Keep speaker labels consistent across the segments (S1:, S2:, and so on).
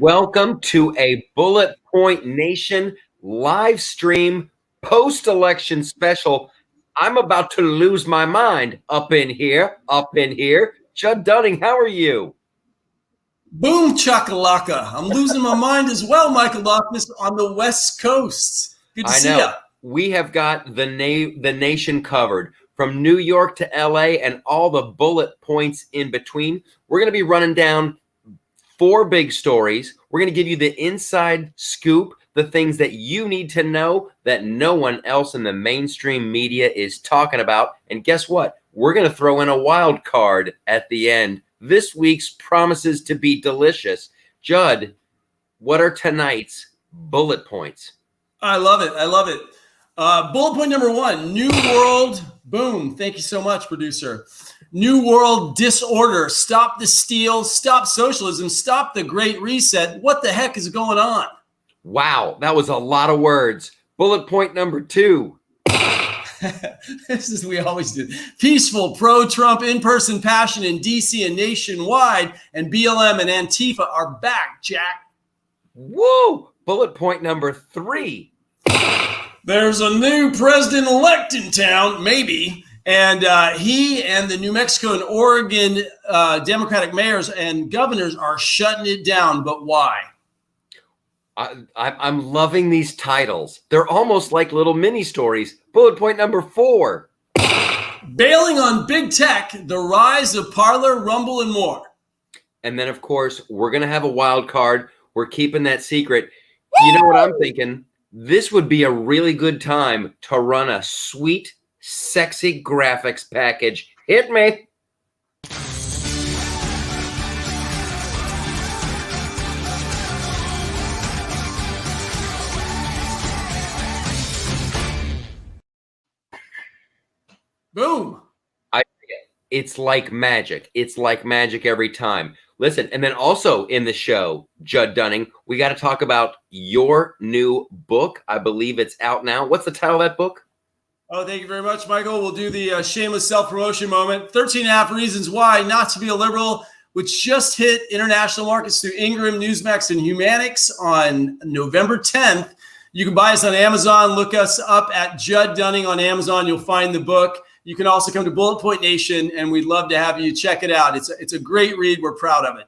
S1: Welcome to a Bullet Point Nation live stream post-election special. I'm about to lose my mind up in here. Judd Dunning, how are you?
S2: Boom chakalaka. I'm losing my mind as well, Michael Loftus, on the West Coast. Good to see you.
S1: We have got the nation covered from New York to LA and all the bullet points in between. We're going to be running down 4 big stories. We're going to give you the inside scoop, the things that you need to know that no one else in the mainstream media is talking about. And guess what? We're going to throw in a wild card at the end. This week's promises to be delicious. Judd, what are tonight's bullet points?
S2: I love it. Bullet point number 1, New World. Boom. Thank you so much, producer. New World Disorder. Stop the steal. Stop socialism. Stop the Great Reset. What the heck is going on?
S1: Wow, that was a lot of words. Bullet point number 2.
S2: This is we always do. Peaceful, pro-Trump, in-person passion in D.C. and nationwide, and BLM and Antifa are back, Jack.
S1: Woo! Bullet point number 3.
S2: There's a new president-elect in town, maybe, and he and the New Mexico and Oregon Democratic mayors and governors are shutting it down. But why?
S1: I'm loving these titles. They're almost like little mini stories. Bullet point number 4.
S2: Bailing on big tech, the rise of Parler, Rumble, and more.
S1: And then, of course, we're going to have a wild card. We're keeping that secret. You know what I'm thinking? This would be a really good time to run a sweet, sexy graphics package. Hit me.
S2: Boom.
S1: It's like magic. It's like magic every time. Listen, and then also in the show, Judd Dunning, we got to talk about your new book. I believe it's out now. What's the title of that book?
S2: Oh, thank you very much, Michael. We'll do the shameless self-promotion moment. 13 and a half reasons why not to be a liberal, which just hit international markets through Ingram, Newsmax, and Humanix on November 10th. You can buy us on Amazon. Look us up at Judd Dunning on Amazon. You'll find the book. You can also come to Bullet Point Nation, and we'd love to have you check it out. It's a great read. We're proud of it.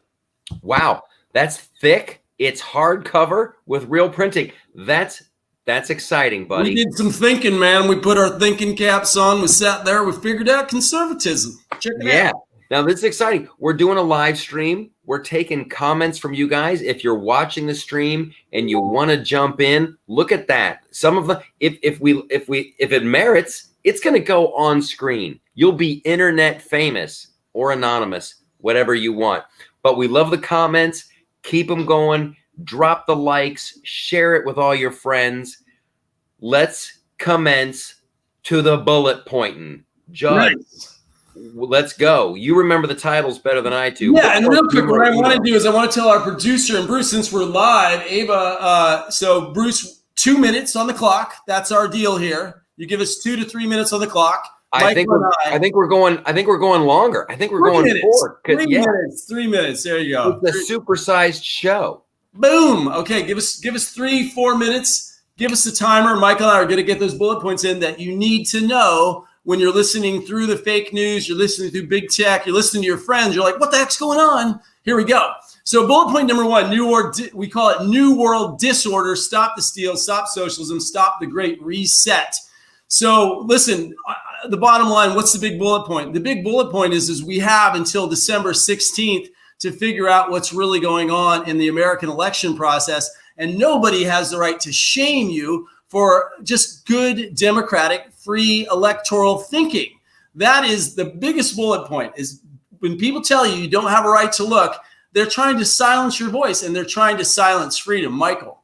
S1: Wow, that's thick. It's hardcover with real printing. That's exciting, buddy.
S2: We did some thinking, man. We put our thinking caps on. We sat there. We figured out conservatism. Check it out.
S1: Now, this is exciting. We're doing a live stream. We're taking comments from you guys. If you're watching the stream and you want to jump in, look at that. Some of the if it merits, it's going to go on screen. You'll be internet famous or anonymous, whatever you want. But we love the comments. Keep them going. Drop the likes. Share it with all your friends. Let's commence to the bullet pointing. Judd, let's go. You remember the titles better than I do.
S2: Yeah, and real quick, what I want to do is I want to tell our producer and Bruce, since we're live, Ava, so Bruce, 2 minutes on the clock. That's our deal here. You give us 2 to 3 minutes on the clock.
S1: I think we're going longer. I think we're going 4.
S2: 3 minutes. There you go.
S1: It's a supersized show.
S2: Boom. Okay, give us 3-4 minutes. Give us the timer. Michael and I are going to get those bullet points in that you need to know when you're listening through the fake news, you're listening through big tech, you're listening to your friends. You're like, what the heck's going on? Here we go. So bullet point number 1, we call it New World Disorder. Stop the steal, stop socialism, stop the Great Reset. So listen, the bottom line, what's the big bullet point? The big bullet point is we have until December 16th to figure out what's really going on in the American election process. And nobody has the right to shame you for just good, democratic, free electoral thinking. That is the biggest bullet point, is when people tell you you don't have a right to look, they're trying to silence your voice and they're trying to silence freedom. Michael.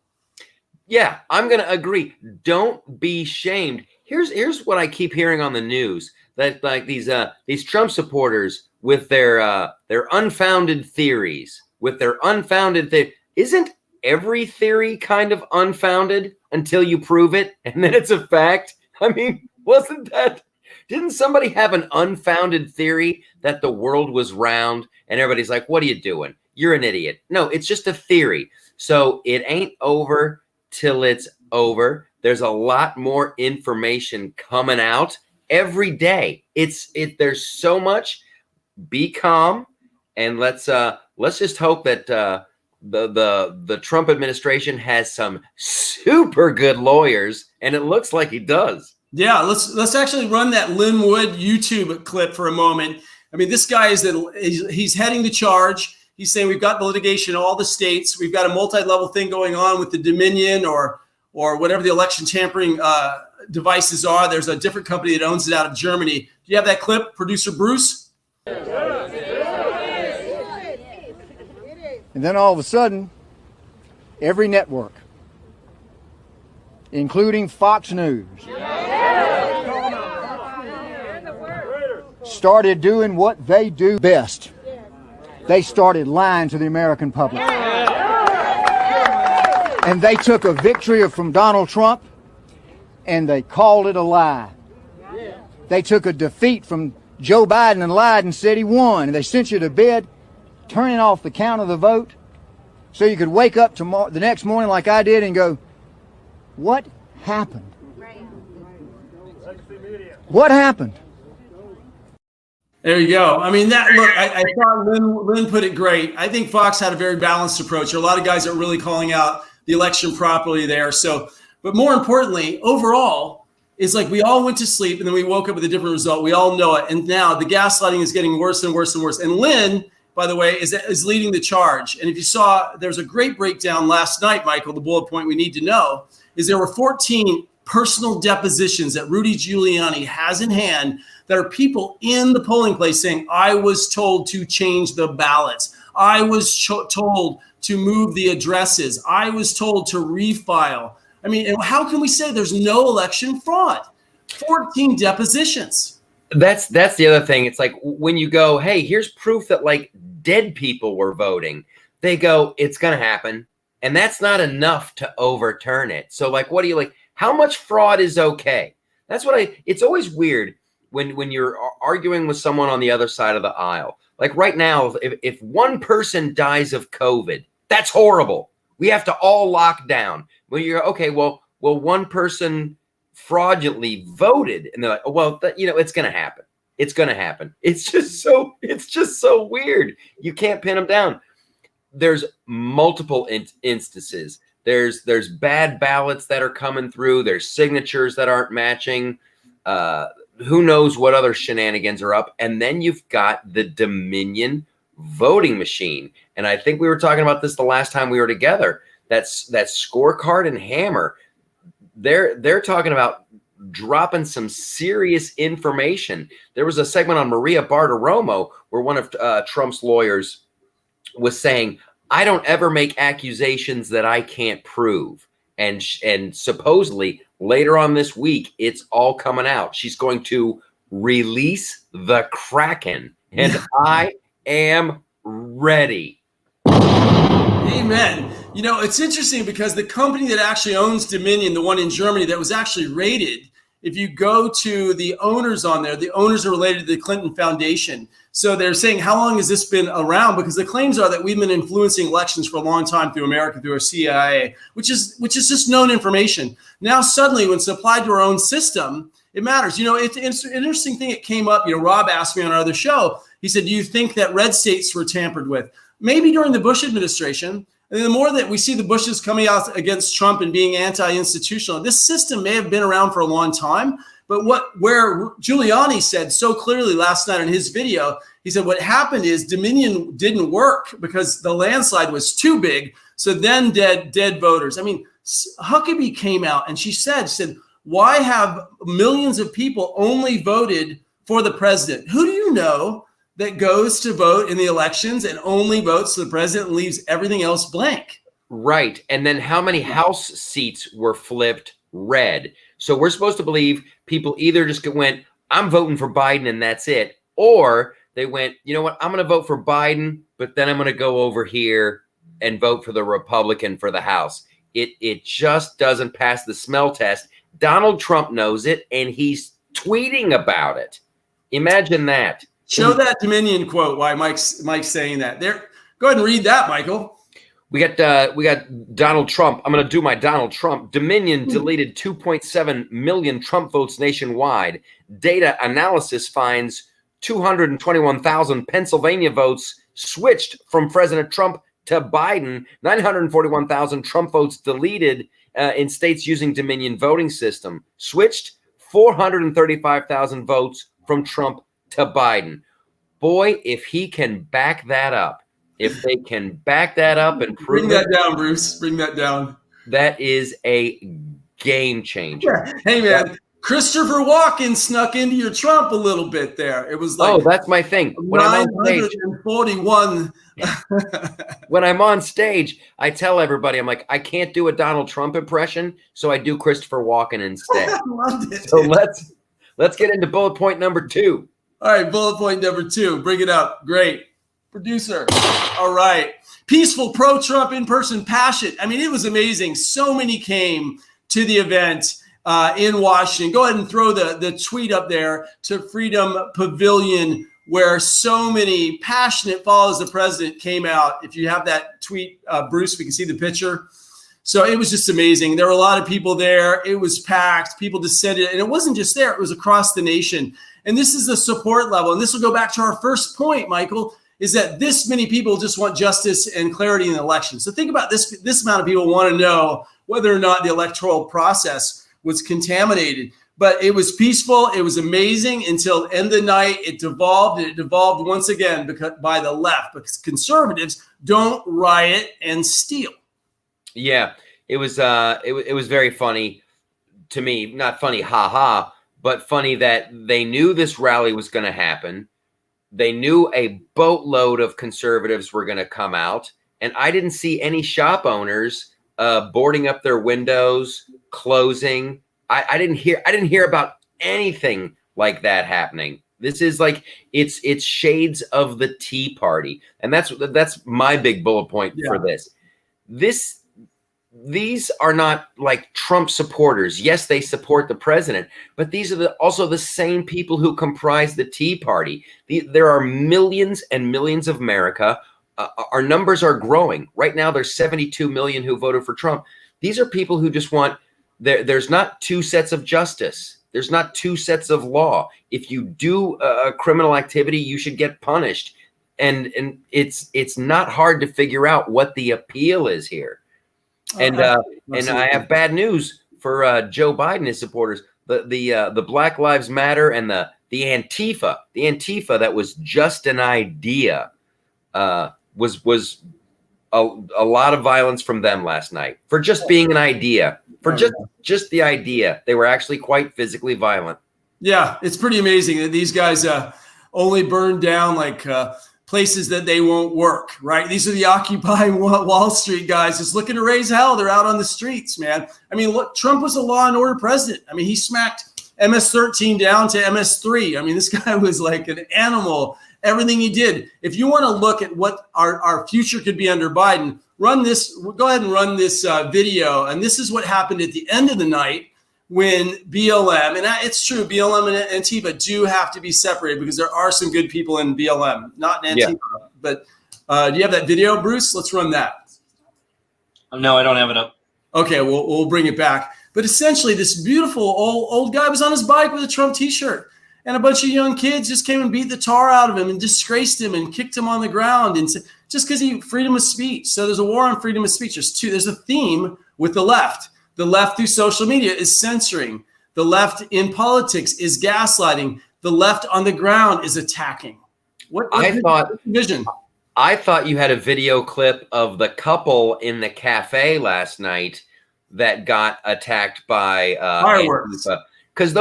S1: Yeah, I'm going to agree. Don't be shamed. Here's what I keep hearing on the news, that like these Trump supporters with their unfounded theories, isn't every theory kind of unfounded until you prove it and then it's a fact? I mean, didn't somebody have an unfounded theory that the world was round and everybody's like, what are you doing? you're an idiot. No, it's just a theory. So it ain't over till it's over. There's a lot more information coming out every day. There's so much. Be calm, and let's just hope that the Trump administration has some super good lawyers, and it looks like he does.
S2: Yeah, let's actually run that Lin Wood YouTube clip for a moment. I mean, this guy he's heading the charge. He's saying we've got the litigation in all the states. We've got a multi-level thing going on with the Dominion or whatever the election tampering devices are. There's a different company that owns it out of Germany. Do you have that clip, producer Bruce?
S3: And then all of a sudden, every network, including Fox News, started doing what they do best. They started lying to the American public. And they took a victory from Donald Trump and they called it a lie. They took a defeat from Joe Biden and lied and said he won. And they sent you to bed turning off the count of the vote so you could wake up the next morning like I did and go, what happened? What happened?
S2: There you go. I mean, I thought Lynn put it great. I think Fox had a very balanced approach. There are a lot of guys that are really calling out the election properly there. So, but more importantly, overall, it's like we all went to sleep and then we woke up with a different result. We all know it. And now the gaslighting is getting worse and worse and worse. And Lynn, by the way, is leading the charge. And if you saw, there's a great breakdown last night, Michael, the bullet point we need to know is there were 14 personal depositions that Rudy Giuliani has in hand that are people in the polling place saying, I was told to change the ballots. I was told to move the addresses. I was told to refile. I mean, and how can we say there's no election fraud? 14 depositions.
S1: That's the other thing. It's like when you go, hey, here's proof that like dead people were voting. They go, it's going to happen. And that's not enough to overturn it. So like, what do you like? How much fraud is okay? That's what it's always weird when you're arguing with someone on the other side of the aisle. Like right now, if one person dies of COVID, that's horrible. We have to all lock down. Well, you're okay. Well, one person fraudulently voted, and they're like, oh, well, it's going to happen. It's going to happen. It's just so weird. You can't pin them down. There's multiple instances. There's bad ballots that are coming through. There's signatures that aren't matching. Who knows what other shenanigans are up. And then you've got the Dominion voting machine. And I think we were talking about this the last time we were together. That scorecard and hammer. They're talking about dropping some serious information. There was a segment on Maria Bartiromo where one of Trump's lawyers was saying, I don't ever make accusations that I can't prove. And supposedly later on this week, it's all coming out. She's going to release the Kraken. And I am ready.
S2: Amen. You know, it's interesting because the company that actually owns Dominion, the one in Germany that was actually raided, if you go to the owners on there, the owners are related to the Clinton Foundation. So they're saying, how long has this been around? Because the claims are that we've been influencing elections for a long time through America, through our CIA, which is just known information. Now, suddenly, when it's applied to our own system, it matters. You know, it's an interesting thing. It came up, Rob asked me on our other show. He said, do you think that red states were tampered with? Maybe during the Bush administration. And the more that we see the Bushes coming out against Trump and being anti-institutional, this system may have been around for a long time. But where Giuliani said so clearly last night in his video, he said what happened is Dominion didn't work because the landslide was too big. So then dead voters. I mean, Huckabee came out and she said, why have millions of people only voted for the president? Who do you know that goes to vote in the elections and only votes for the president and leaves everything else blank?
S1: Right. And then how many House seats were flipped red? So we're supposed to believe people either just went, I'm voting for Biden and that's it. Or they went, you know what, I'm going to vote for Biden, but then I'm going to go over here and vote for the Republican for the House. It just doesn't pass the smell test. Donald Trump knows it and he's tweeting about it. Imagine that.
S2: Show that Dominion quote, why Mike's saying that. Go ahead and read that, Michael.
S1: We got Donald Trump. I'm going to do my Donald Trump. Dominion deleted 2.7 million Trump votes nationwide. Data analysis finds 221,000 Pennsylvania votes switched from President Trump to Biden. 941,000 Trump votes deleted in states using Dominion voting system. Switched 435,000 votes from Trump to Biden. Boy, if he can back that up. If they can back that up and prove
S2: Bring that down, Bruce. Bring that down.
S1: that is a game changer.
S2: Yeah. Hey, man, Christopher Walken snuck into your Trump a little bit there. It was like,
S1: Oh, that's my thing. When I'm on stage,
S2: 941.
S1: when I'm on stage, I tell everybody, I'm like, I can't do a Donald Trump impression, so I do Christopher Walken instead.
S2: I loved it.
S1: So let's get into bullet point number 2.
S2: All right, bullet point number 2. Bring it up. Great. Producer. All right. Peaceful pro-Trump in-person passion. I mean, it was amazing. So many came to the event in Washington. Go ahead and throw the tweet up there to Freedom Pavilion, where so many passionate followers of the president came out. If you have that tweet, Bruce, we can see the picture. So it was just amazing. There were a lot of people there. It was packed. People descended. And it wasn't just there. It was across the nation. And this is the support level. And this will go back to our first point, Michael, is that this many people just want justice and clarity in the election. So think about this amount of people want to know whether or not the electoral process was contaminated. But it was peaceful. It was amazing until the end of the night. It devolved, and it devolved once again by the left, because conservatives don't riot and steal.
S1: Yeah, it was very funny to me. Not funny, ha, but funny that they knew this rally was going to happen. They knew a boatload of conservatives were going to come out, and I didn't see any shop owners boarding up their windows, closing. I didn't hear about anything like that happening. This is like it's shades of the Tea Party, and that's my big bullet point for this. These are not like Trump supporters. Yes, they support the president, but these are also the same people who comprise the Tea Party. There are millions and millions of America. Our numbers are growing. Right now, there's 72 million who voted for Trump. These are people who just want, there's not two sets of justice. There's not two sets of law. If you do a criminal activity, you should get punished. And it's not hard to figure out what the appeal is here. And I have bad news for Joe Biden and his supporters. The Black Lives Matter and the Antifa that was just an idea was a lot of violence from them last night for just being an idea, for just the idea. They were actually quite physically violent. Yeah,
S2: it's pretty amazing that these guys only burned down like places that they won't work, right? These are the Occupy Wall Street guys just looking to raise hell. They're out on the streets, man. I mean, look, Trump was a law and order president. I mean, he smacked MS-13 down to MS-3. I mean, this guy was like an animal, everything he did. If you want to look at what our future could be under Biden, go ahead and run this video. And this is what happened at the end of the night when BLM, and it's true, BLM and Antifa do have to be separated because there are some good people in BLM, not in Antifa. Yeah. But do you have that video, Bruce? Let's run that.
S4: No, I don't have it up.
S2: Okay, we'll bring it back. But essentially, this beautiful old guy was on his bike with a Trump T-shirt, and a bunch of young kids just came and beat the tar out of him and disgraced him and kicked him on the ground, and just because freedom of speech. So there's a war on freedom of speech. There's a theme with the left. The left through social media is censoring. The left in politics is gaslighting. The left on the ground is attacking.
S1: I thought you had a video clip of the couple in the cafe last night that got attacked by
S2: fireworks.
S1: Because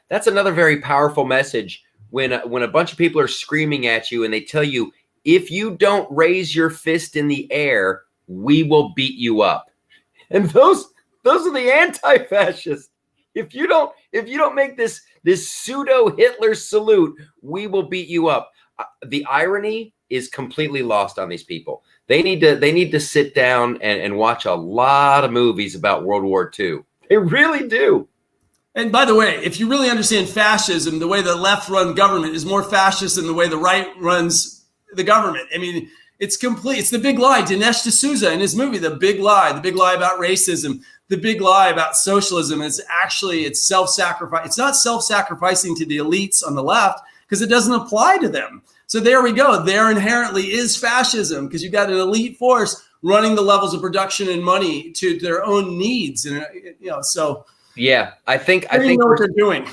S1: that's another very powerful message when a bunch of people are screaming at you and they tell you, if you don't raise your fist in the air, we will beat you up. And those are the anti-fascists. If you don't make this pseudo Hitler salute, we will beat you up. The irony is completely lost on these people. They need to sit down and watch a lot of movies about World War II. They really do.
S2: And by the way, if you really understand fascism, the way the left run government is more fascist than the way the right runs the government. I mean, It's complete. It's the big lie. Dinesh D'Souza in his movie, The Big Lie about racism, the big lie about socialism. It's self-sacrifice. It's not self-sacrificing to the elites on the left because it doesn't apply to them. So there we go. There inherently is fascism because you've got an elite force running the levels of production and money to their own needs. And, so
S1: yeah, I think
S2: know what they're doing.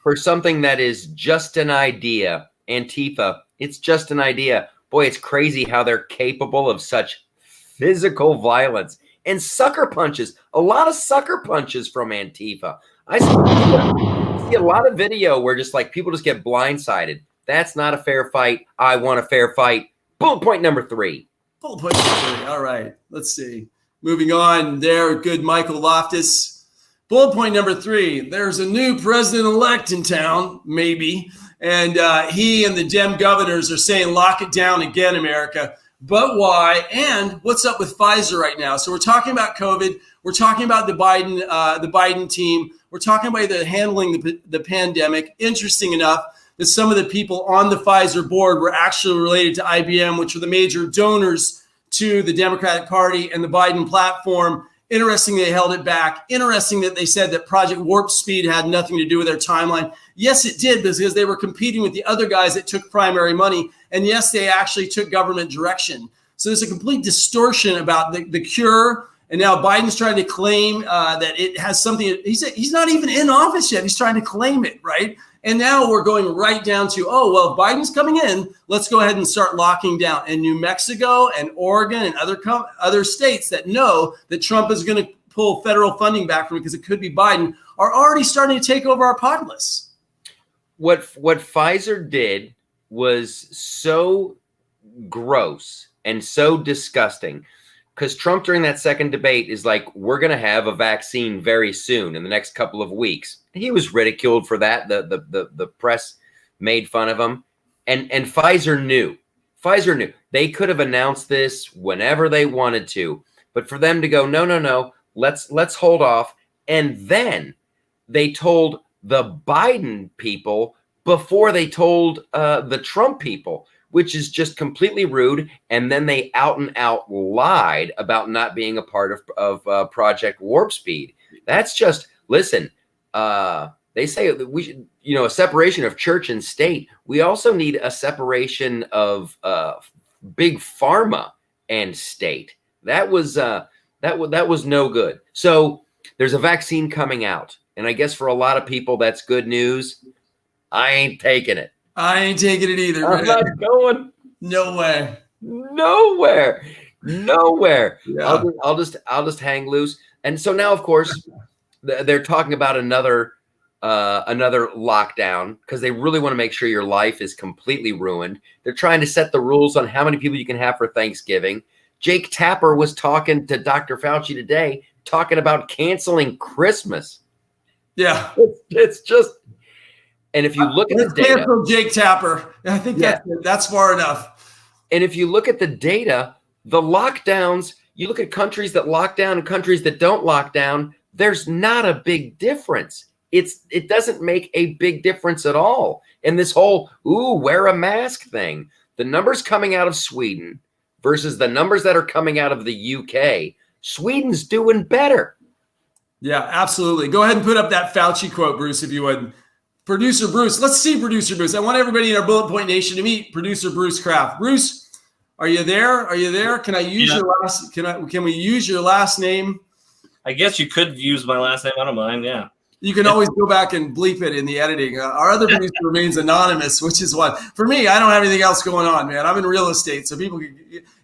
S1: For something that is just an idea, Antifa, it's just an idea. Boy, it's crazy how they're capable of such physical violence and sucker punches. A lot of sucker punches from Antifa. I see a lot of video where just like people just get blindsided. That's not a fair fight. I want a fair fight. Bullet point number 3.
S2: Bullet point number 3. All right. Let's see. Moving on there. Good Michael Loftus. Bullet point number 3, there's a new president-elect in town, maybe, and he and the Dem governors are saying, lock it down again, America. But why? And what's up with Pfizer right now? So we're talking about COVID. We're talking about the Biden team. We're talking about the handling the pandemic. Interesting enough that some of the people on the Pfizer board were actually related to IBM, which were the major donors to the Democratic Party and the Biden platform. Interesting they held it back. Interesting that they said that Project Warp Speed had nothing to do with their timeline. Yes, it did, because they were competing with the other guys that took primary money. And yes, they actually took government direction. So there's a complete distortion about the cure. And now Biden's trying to claim that it has something. He's not even in office yet. He's trying to claim it, right? And now we're going right down to, oh, well, Biden's coming in. Let's go ahead and start locking down. And New Mexico and Oregon and other states that know that Trump is going to pull federal funding back from it because it could be Biden are already starting to take over our populace.
S1: What Pfizer did was so gross and so disgusting. Because Trump during that second debate is like, we're going to have a vaccine very soon in the next couple of weeks. He was ridiculed for that. The press made fun of him. And Pfizer knew. They could have announced this whenever they wanted to. But for them to go, no, let's hold off. And then they told the Biden people before they told the Trump people, which is just completely rude. And then they out and out lied about not being a part of Project Warp Speed. That's just, listen, they say that we should, a separation of church and state. We also need a separation of big pharma and state. That was no good. So there's a vaccine coming out. And I guess for a lot of people, that's good news. I ain't taking it.
S2: I ain't taking it either.
S1: I'm not going.
S2: No way.
S1: Nowhere.
S2: Yeah.
S1: I'll just hang loose. And so now, of course, they're talking about another lockdown because they really want to make sure your life is completely ruined. They're trying to set the rules on how many people you can have for Thanksgiving. Jake Tapper was talking to Dr. Fauci today, talking about canceling Christmas.
S2: Yeah.
S1: It's just. And if you look at the data,
S2: cancel Jake Tapper. I think that's far enough.
S1: And if you look at the data, the lockdowns, you look at countries that lock down and countries that don't lock down, there's not a big difference. It doesn't make a big difference at all. And this whole, wear a mask thing, the numbers coming out of Sweden versus the numbers that are coming out of the UK, Sweden's doing better.
S2: Yeah, absolutely. Go ahead and put up that Fauci quote, Bruce, if you would. Producer Bruce, let's see Producer Bruce. I want everybody in our Bullet Point Nation to meet Producer Bruce Kraft. Bruce, are you there? Can I use your last? Can we use your last name?
S4: I guess you could use my last name. I don't mind. Yeah.
S2: You can always go back and bleep it in the editing. Our other producer remains anonymous, which is what for me. I don't have anything else going on, man. I'm in real estate, so people.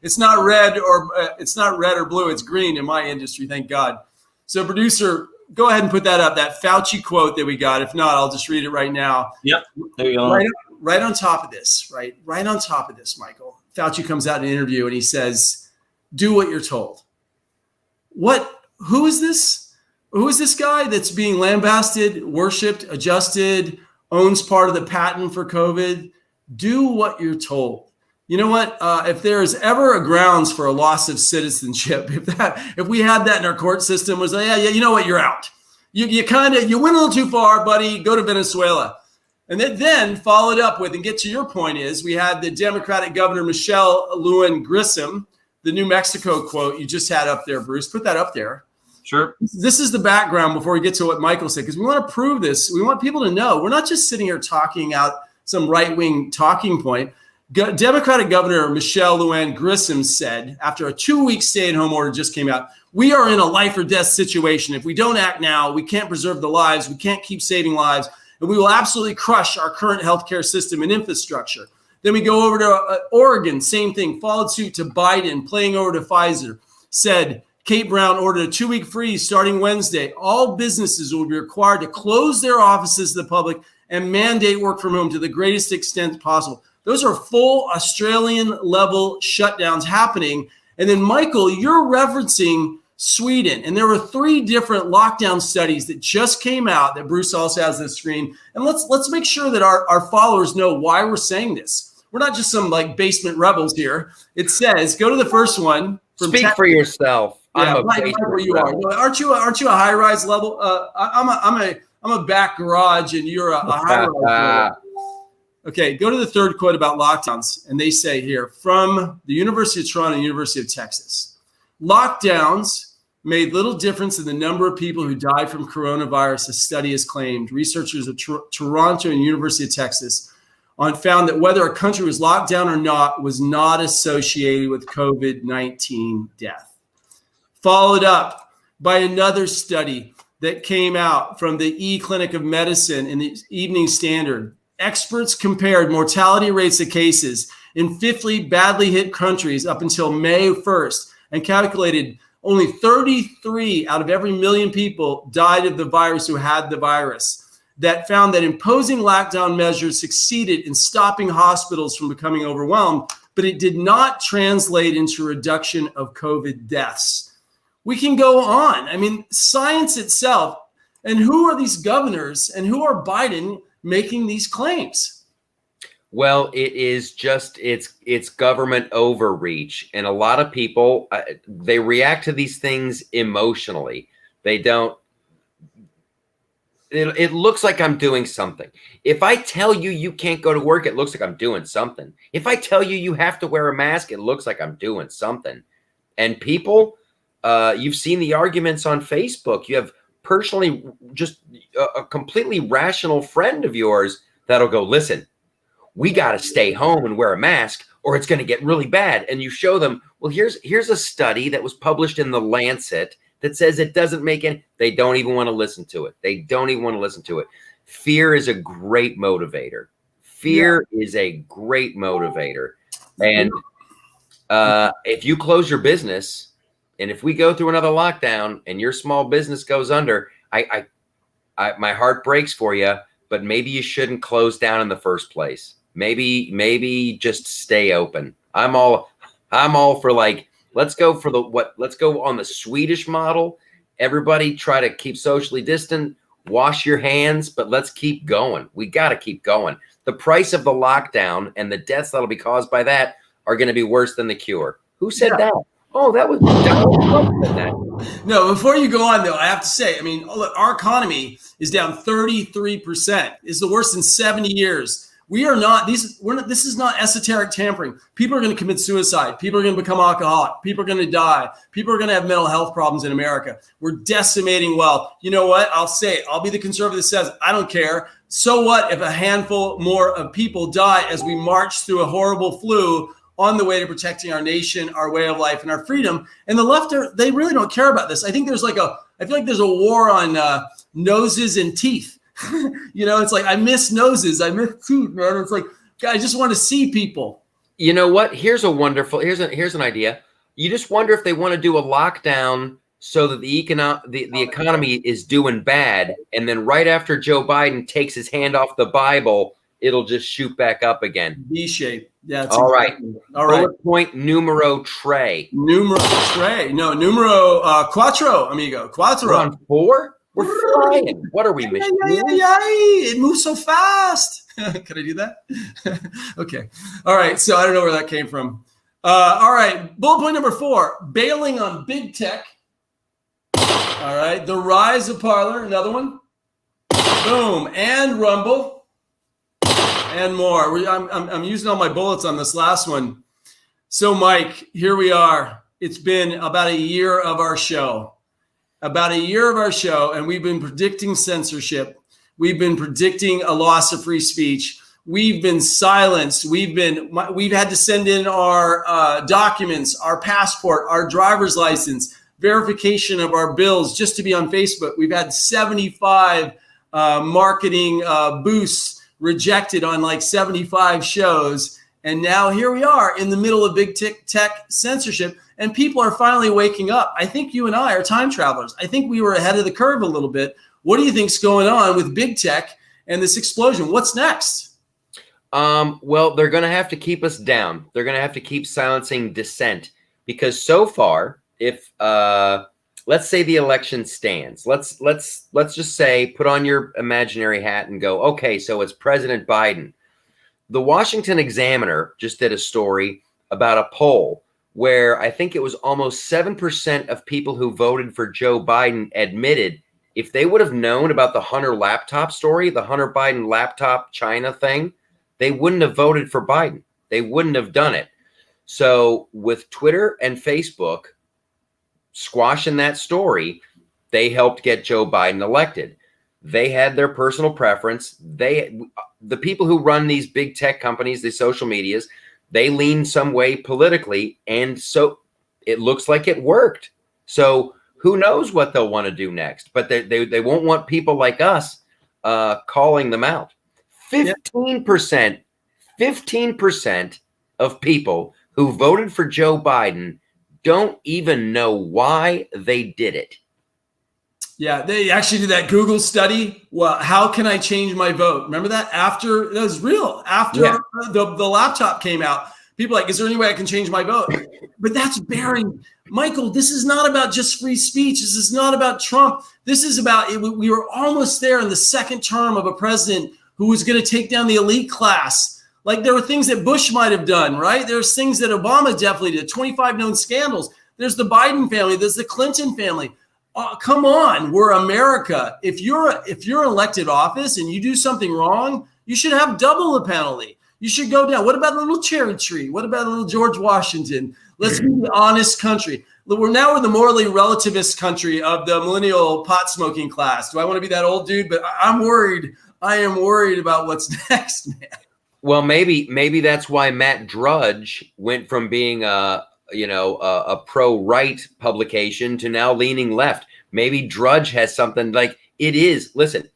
S2: It's not red or blue. It's green in my industry. Thank God. So, producer. Go ahead and put that up, that Fauci quote that we got. If not, I'll just read it right now.
S4: Yep, there you go.
S2: Right on top of this, right on top of this, Michael. Fauci comes out in an interview and he says, do what you're told. Who is this? Who is this guy that's being lambasted, worshipped, adjusted, owns part of the patent for COVID? Do what you're told. You know what? If there is ever a grounds for a loss of citizenship, if we had that in our court system, was like, yeah, you know what? You're out. You went a little too far, buddy. Go to Venezuela. And then followed up with, and get to your point is, we had the Democratic Governor Michelle Lujan Grisham, the New Mexico quote you just had up there, Bruce. Put that up there.
S4: Sure.
S2: This is the background before we get to what Michael said, because we want to prove this. We want people to know we're not just sitting here talking out some right-wing talking point. Democratic Governor Michelle Lujan Grisham said, after a 2-week stay-at-home order just came out, we are in a life or death situation. If we don't act now, we can't preserve the lives. We can't keep saving lives. And we will absolutely crush our current healthcare system and infrastructure. Then we go over to Oregon, same thing, followed suit to Biden, playing over to Pfizer, said Kate Brown ordered a 2-week freeze starting Wednesday. All businesses will be required to close their offices to the public and mandate work from home to the greatest extent possible. Those are full Australian level shutdowns happening. And then, Michael, you're referencing Sweden. And there were 3 different lockdown studies that just came out that Bruce also has on the screen. And let's make sure that our followers know why we're saying this. We're not just some like basement rebels here. It says, go to the first one.
S1: Speak for yourself.
S2: Yeah, right where you are. Aren't you a high rise level? I'm a back garage, and you're a high rise level. Okay, go to the third quote about lockdowns, and they say here from the University of Toronto and University of Texas, lockdowns made little difference in the number of people who died from coronavirus, a study has claimed. Researchers of Toronto and University of Texas found that whether a country was locked down or not was not associated with COVID-19 death. Followed up by another study that came out from the E-Clinic of Medicine in the Evening Standard. Experts compared mortality rates of cases in 50 badly hit countries up until May 1st and calculated only 33 out of every million people died of the virus who had the virus. That found that imposing lockdown measures succeeded in stopping hospitals from becoming overwhelmed, but it did not translate into reduction of COVID deaths. We can go on. I mean, science itself, and who are these governors and who are Biden making these claims?
S1: Well, it is just it's government overreach, and a lot of people they react to these things emotionally. They don't. It looks like I'm doing something. If I tell you you can't go to work, it looks like I'm doing something. If I tell you you have to wear a mask, it looks like I'm doing something. And people, you've seen the arguments on Facebook. You have personally just a completely rational friend of yours that'll go, listen, we got to stay home and wear a mask or it's going to get really bad. And you show them, well, here's a study that was published in The Lancet that says it doesn't make any, they don't even want to listen to it. They don't even want to listen to it. Fear is a great motivator. Fear is a great motivator. And if you close your business, and if we go through another lockdown and your small business goes under, my heart breaks for you, but maybe you shouldn't close down in the first place. Maybe just stay open. I'm all for like, let's go on the Swedish model. Everybody try to keep socially distant, wash your hands, but let's keep going. We got to keep going. The price of the lockdown and the deaths that'll be caused by that are going to be worse than the cure. Who said that? Oh, that was Donald Trump said that.
S2: No, before you go on, though, I have to say, I mean, look, our economy is down 33%. It's the worst in 70 years. We are not, this is not esoteric tampering. People are going to commit suicide. People are going to become alcoholic. People are going to die. People are going to have mental health problems in America. We're decimating wealth. You know what? I'll say it. I'll be the conservative that says, I don't care. So what if a handful more of people die as we march through a horrible flu on the way to protecting our nation, our way of life, and our freedom? And the left, they really don't care about this. I think I feel like there's a war on noses and teeth. You know, it's like, I miss noses, I miss teeth, man. It's like, I just want to see people.
S1: You know what? Here's an idea. You just wonder if they want to do a lockdown so that the economy is doing bad, and then right after Joe Biden takes his hand off the Bible, it'll just shoot back up again.
S2: V-shape. Yeah.
S1: All right.
S2: Bullet
S1: point numero tre.
S2: Numero cuatro, amigo. Cuatro.
S1: We're on 4? We're flying. What are we, machines?
S2: It moves so fast. Can I do that? Okay. All right. So I don't know where that came from. All right. Bullet point number 4, bailing on big tech. All right. The rise of Parler. Another one. Boom. And Rumble. and more. I'm using all my bullets on this last one. So, Mike, here we are. It's been about a year of our show. And we've been predicting censorship. We've been predicting a loss of free speech. We've been silenced. We've had to send in our documents, our passport, our driver's license, verification of our bills just to be on Facebook. We've had 75 marketing boosts rejected on like 75 shows. And now here we are in the middle of big tech censorship, and people are finally waking up. I think you and I are time travelers. I think we were ahead of the curve a little bit. What do you think's going on with big tech and this explosion? What's next?
S1: Well, they're going to have to keep us down. They're going to have to keep silencing dissent, because so far, if let's say the election stands, let's just say, put on your imaginary hat and go, okay, so it's President Biden. The Washington Examiner just did a story about a poll where I think it was almost 7% of people who voted for Joe Biden admitted if they would have known about the Hunter laptop story, the Hunter Biden laptop China thing, they wouldn't have voted for Biden. They wouldn't have done it. So with Twitter and Facebook squashing that story, they helped get Joe Biden elected. They had their personal preference. The people who run these big tech companies, these social medias, they lean some way politically, and so it looks like it worked. So who knows what they'll want to do next? But they won't want people like us calling them out. 15% of people who voted for Joe Biden don't even know why they did it.
S2: Yeah, they actually did that Google study. Well, how can I change my vote? Remember that? After that was real. After the laptop came out, people were like, is there any way I can change my vote? But that's bearing. Michael, this is not about just free speech. This is not about Trump. This is about we were almost there in the second term of a president who was going to take down the elite class. Like there were things that Bush might have done, right? There's things that Obama definitely did. 25 known scandals. There's the Biden family. There's the Clinton family. Come on, we're America. If you're elected office and you do something wrong, you should have double the penalty. You should go down. What about a little cherry tree? What about a little George Washington? Let's be the honest country. We're the morally relativist country of the millennial pot smoking class. Do I want to be that old dude? But I'm worried. I am worried about what's next, man.
S1: Well, maybe that's why Matt Drudge went from being a pro-right publication to now leaning left. Maybe Drudge has something like it is. Listen,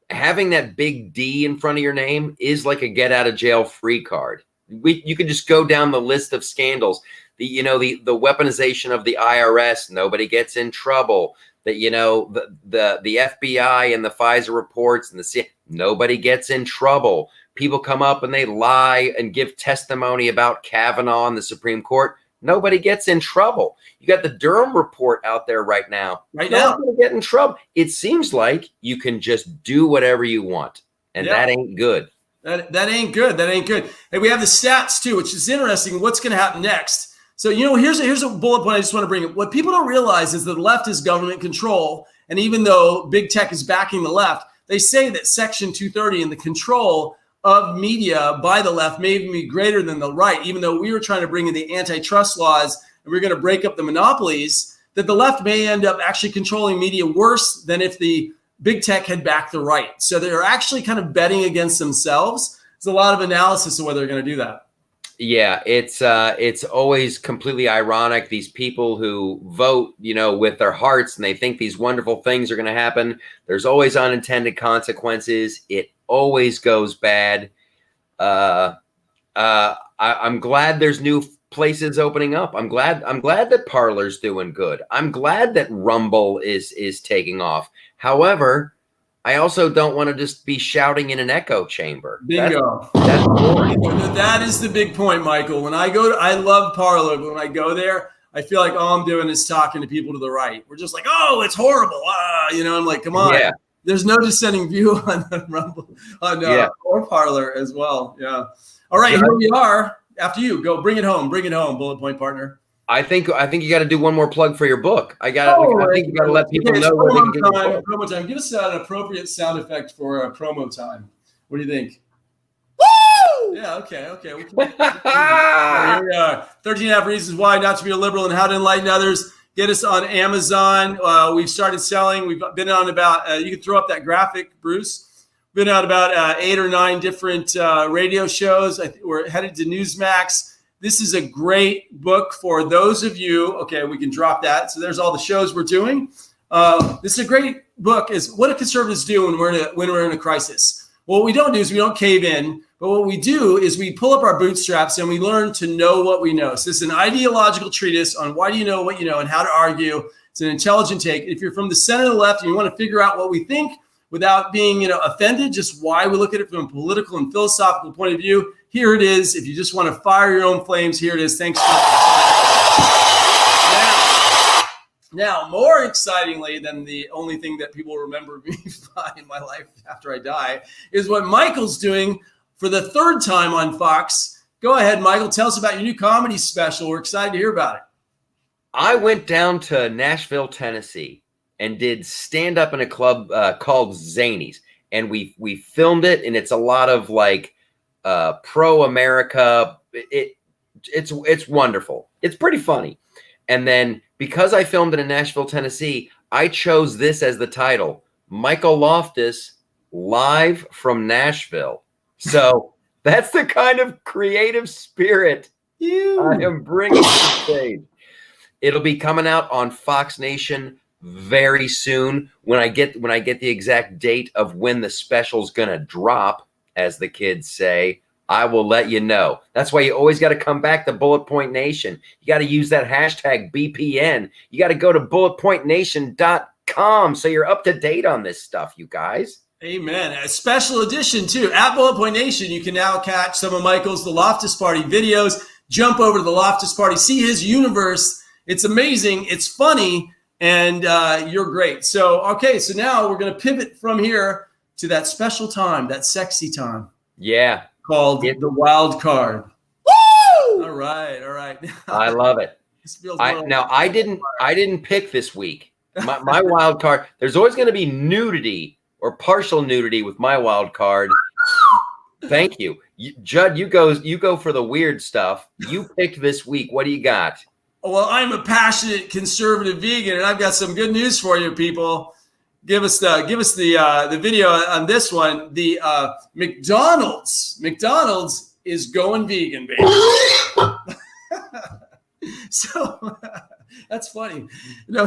S1: having that big D in front of your name is like a get out of jail free card. You can just go down the list of scandals. The weaponization of the IRS, nobody gets in trouble. The FBI and the FISA reports and the CIA, nobody gets in trouble. People come up and they lie and give testimony about Kavanaugh and the Supreme Court. Nobody gets in trouble. You got the Durham report out there right now. Nobody's going to get in trouble. It seems like you can just do whatever you want, and that ain't good.
S2: That ain't good. That ain't good. And we have the stats too, which is interesting. What's going to happen next? So here's a bullet point I just want to bring up. What people don't realize is that the left is government control, and even though big tech is backing the left, they say that Section 230 and the control of media by the left may even be greater than the right, even though we were trying to bring in the antitrust laws and we're going to break up the monopolies, that the left may end up actually controlling media worse than if the big tech had backed the right. So they're actually kind of betting against themselves. There's a lot of analysis of whether they're going to do that.
S1: Yeah, it's always completely ironic. These people who vote, with their hearts and they think these wonderful things are going to happen. There's always unintended consequences. It always goes bad. I'm glad there's new places opening up. I'm glad that Parler's doing good. I'm glad that Rumble is taking off. However, I also don't want to just be shouting in an echo chamber.
S2: Bingo.
S1: That's boring.
S2: That is the big point, Michael. When I love Parler, but when I go there, I feel like all I'm doing is talking to people to the right. We're just like, oh, it's horrible. I'm like, come on. Yeah. There's no dissenting view on Rumble, or Parler as well. Yeah. All right, here we are. After you, go bring it home, bullet point partner.
S1: I think you got to do one more plug for your book. I think you got to let people know where they can get your book.
S2: Promo time. Give us an appropriate sound effect for promo time. What do you think? Yeah, okay. Here we are. 13 and a half reasons why not to be a liberal and how to enlighten others. Get us on Amazon. We've started selling. We've been on about, you can throw up that graphic, Bruce. Been on about 8 or 9 different radio shows. We're headed to Newsmax. This is a great book for those of you. Okay, we can drop that. So there's all the shows we're doing. This is a great book. Is what do conservatives do when we're in a crisis? Well, what we don't do is we don't cave in. But what we do is we pull up our bootstraps and we learn to know what we know. So this is an ideological treatise on why do you know what you know and how to argue. It's an intelligent take. If you're from the center of the left and you want to figure out what we think without being offended, just why we look at it from a political and philosophical point of view, here it is. If you just want to fire your own flames, here it is. Thanks. Now, more excitingly than the only thing that people remember me by in my life after I die is what Michael's doing for the 3rd time on Fox. Go ahead, Michael. Tell us about your new comedy special. We're excited to hear about it.
S1: I went down to Nashville, Tennessee, and did stand up in a club called Zanies, and we filmed it, and it's a lot of like pro America. It's wonderful. It's pretty funny. And then because I filmed it in Nashville, Tennessee, I chose this as the title: Michael Loftus live from Nashville. So that's the kind of creative spirit I am bringing to the stage. It'll be coming out on Fox Nation very soon. When I get the exact date of when the special's gonna drop, as the kids say, I will let you know. That's why you always got to come back to Bullet Point Nation. You got to use that hashtag BPN. You got to go to bulletpointnation.com so you're up to date on this stuff, you guys.
S2: Amen. A special edition, too. At Bullet Point Nation, you can now catch some of Michael's The Loftus Party videos. Jump over to The Loftus Party. See his universe. It's amazing. It's funny. And you're great. So, okay. So now we're going to pivot from here to that special time, that sexy time.
S1: Yeah.
S2: Called The Wild Card. Woo! All right.
S1: I love it. I didn't pick this week. My wild card. There's always going to be nudity or partial nudity with my wild card. Thank you, Judd. You go for the weird stuff. You picked this week. What do you got?
S2: Well, I'm a passionate conservative vegan, and I've got some good news for you, people. Give us the video on this one. The McDonald's is going vegan, baby. So that's funny.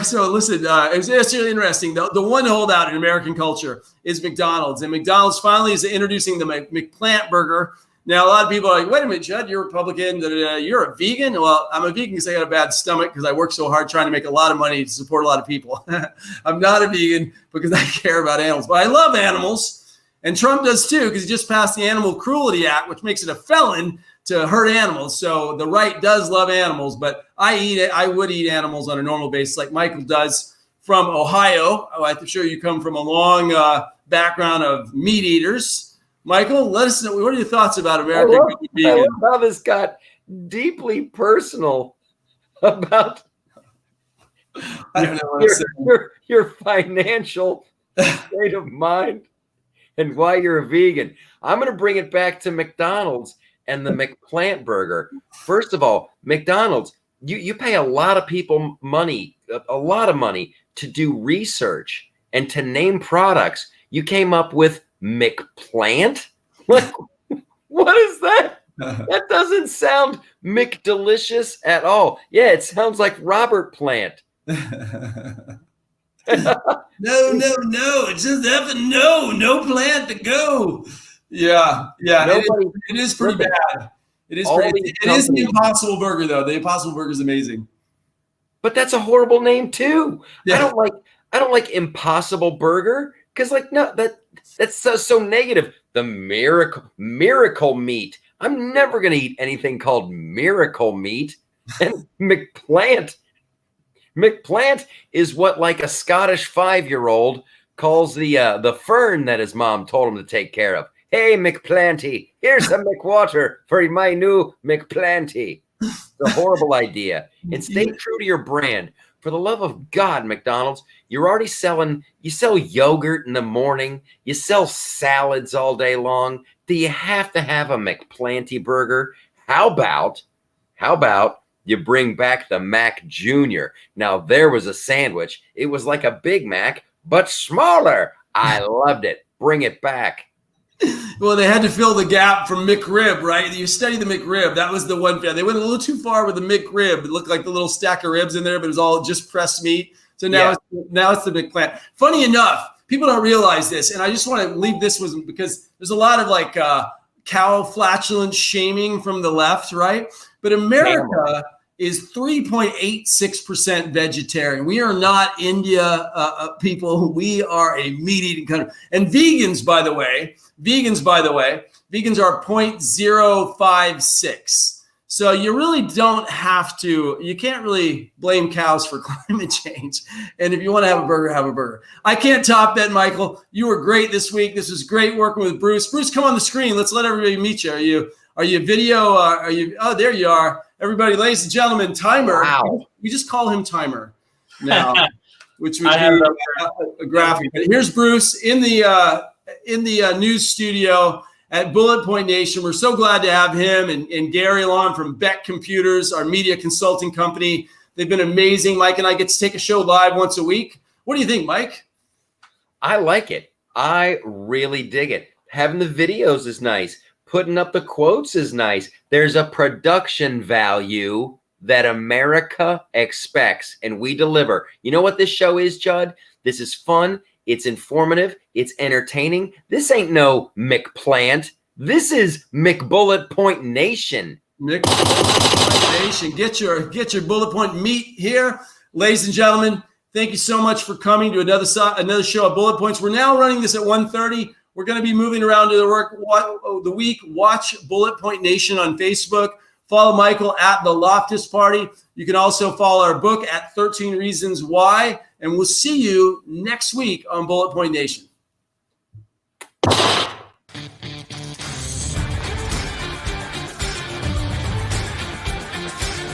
S2: So listen, it's really interesting. The one holdout in American culture is McDonald's, and McDonald's finally is introducing the McPlant burger. Now, a lot of people are like, wait a minute, Judd, you're a Republican. You're a vegan? Well, I'm a vegan because I got a bad stomach because I work so hard trying to make a lot of money to support a lot of people. I'm not a vegan because I care about animals. But I love animals, and Trump does too because he just passed the Animal Cruelty Act, which makes it a felon to hurt animals. So the right does love animals, but I would eat animals on a normal basis like Michael does from Ohio. I'm sure you come from a long background of meat eaters. Michael, let us know. What are your thoughts about America going vegan?
S1: I love how this got deeply personal about
S2: I don't know what
S1: your financial state of mind and why you're a vegan. I'm going to bring it back to McDonald's and the McPlant burger. First of all, McDonald's, you pay a lot of people money, a lot of money to do research and to name products. You came up with McPlant? What is that? That doesn't sound McDelicious at all. Yeah, it sounds like Robert Plant.
S2: No. It's just effing no plant to go. Yeah. It is pretty bad. It is the Impossible Burger, though. The Impossible Burger is amazing.
S1: But that's a horrible name too.
S2: Yeah.
S1: I don't like Impossible Burger because that's so negative. The miracle meat. I'm never gonna eat anything called miracle meat. And McPlant is what like a Scottish 5-year-old calls the fern that his mom told him to take care of. Hey, McPlanty, here's some McWater for my new McPlanty. It's a horrible idea. And stay true to your brand. For the love of God, McDonald's, you're already you sell yogurt in the morning. You sell salads all day long. Do you have to have a McPlanty burger? How about you bring back the Mac Jr.? Now, there was a sandwich. It was like a Big Mac, but smaller. I loved it. Bring it back.
S2: Well, they had to fill the gap from McRib, right? You study the McRib. That was the one. They went a little too far with the McRib. It looked like the little stack of ribs in there, but it was all just pressed meat. So now, it's the McPlant. Funny enough, people don't realize this, and I just want to leave this with because there's a lot of like cow flatulence shaming from the left, right? But America is 3.86% vegetarian. We are not India people. We are a meat-eating country. And vegans, by the way, vegans are 0.056. So you really don't have to, you can't really blame cows for climate change. And if you want to have a burger, have a burger. I can't top that, Michael. You were great this week. This was great working with Bruce. Bruce, come on the screen. Let's let everybody meet you. Are you video? Oh, there you are. Everybody, ladies and gentlemen, Timer.
S1: Wow.
S2: We just call him Timer now, which would be a graphic. But here's Bruce in the news studio at Bullet Point Nation. We're so glad to have him and Gary Long from Beck Computers, our media consulting company. They've been amazing. Mike and I get to take a show live once a week. What do you think, Mike?
S1: I like it. I really dig it. Having the videos is nice. Putting up the quotes is nice. There's a production value that America expects, and we deliver. You know what this show is, Judd? This is fun. It's informative. It's entertaining. This ain't no McPlant. This is McBullet Point Nation.
S2: McBullet Point Nation. Get your bullet point meat here. Ladies and gentlemen, thank you so much for coming to another show of Bullet Points. We're now running this at 1:30. We're going to be moving around to the week. Watch Bullet Point Nation on Facebook. Follow Michael at The Loftus Party. You can also follow our book at 13 Reasons Why. And we'll see you next week on Bullet Point Nation.